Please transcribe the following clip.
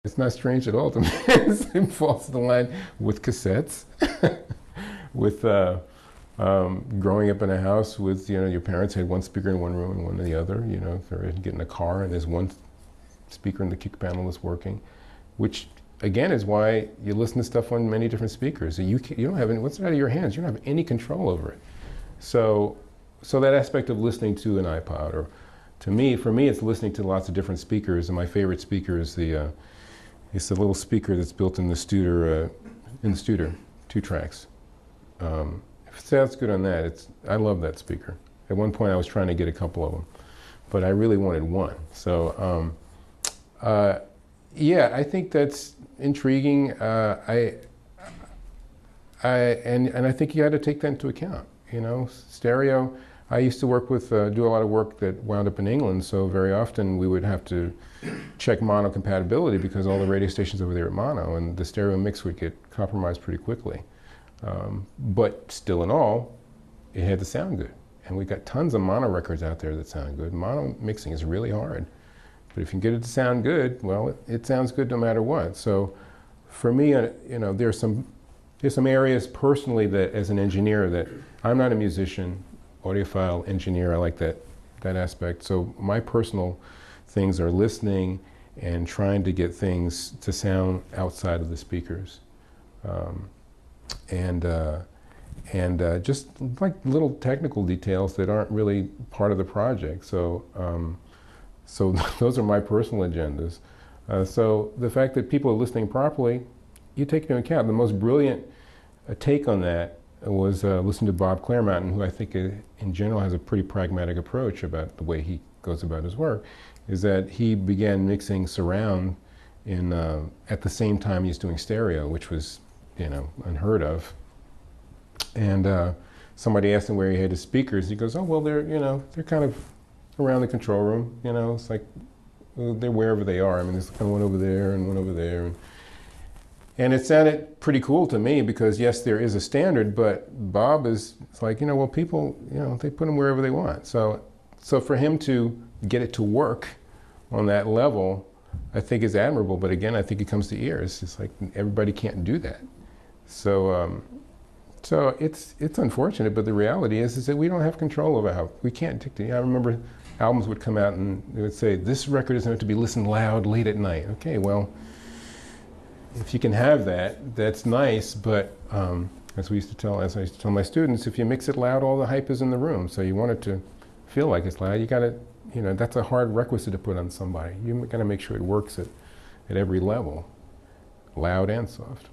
It's not strange at all to me. It falls in line with cassettes, with growing up in a house with, your parents had one speaker in one room and one in the other. If you're getting a car and there's one speaker in the kick panel that's working, which again is why you listen to stuff on many different speakers. You don't have any, what's out of your hands? You don't have any control over it. So that aspect of listening to an iPod, or for me, it's listening to lots of different speakers. And my favorite speaker is it's the little speaker that's built in the Studer, 2 tracks. If it sounds good on that, I love that speaker. At one point, I was trying to get a couple of them, but I really wanted one. So, yeah, I think that's intriguing. And I think you got to take that into account. Stereo. I used to work with, do a lot of work that wound up in England, so very often we would have to check mono compatibility because all the radio stations over there are mono, and the stereo mix would get compromised pretty quickly. But still in all, it had to sound good. And we got tons of mono records out there that sound good. Mono mixing is really hard. But if you can get it to sound good, well, it sounds good no matter what. So for me, there's some areas personally that, as an engineer, that I'm not a musician, audiophile engineer. I like that aspect. So my personal things are listening and trying to get things to sound outside of the speakers, and just like little technical details that aren't really part of the project. So those are my personal agendas. So the fact that people are listening properly, you take into account. The most brilliant take on that was listening to Bob Claremountain, who I think in general has a pretty pragmatic approach about the way he goes about his work, is that he began mixing surround at the same time he's doing stereo, which was unheard of. And somebody asked him where he had his speakers. He goes, oh, well, they're kind of around the control room. It's like they're wherever they are. I mean, there's kind of one over there and one over there. And it sounded pretty cool to me because, yes, there is a standard, but Bob it's like, well, people, they put them wherever they want. So for him to get it to work on that level, I think is admirable. But again, I think it comes to ears. It's like everybody can't do that. So it's unfortunate, but the reality is that we don't have control over how, we can't dictate. I remember albums would come out and they would say, this record is meant to be listened loud late at night. Okay, well, if you can have that, that's nice, but as I used to tell my students, if you mix it loud, all the hype is in the room. So you want it to feel like it's loud. You got to, that's a hard requisite to put on somebody. You got to make sure it works at every level, loud and soft.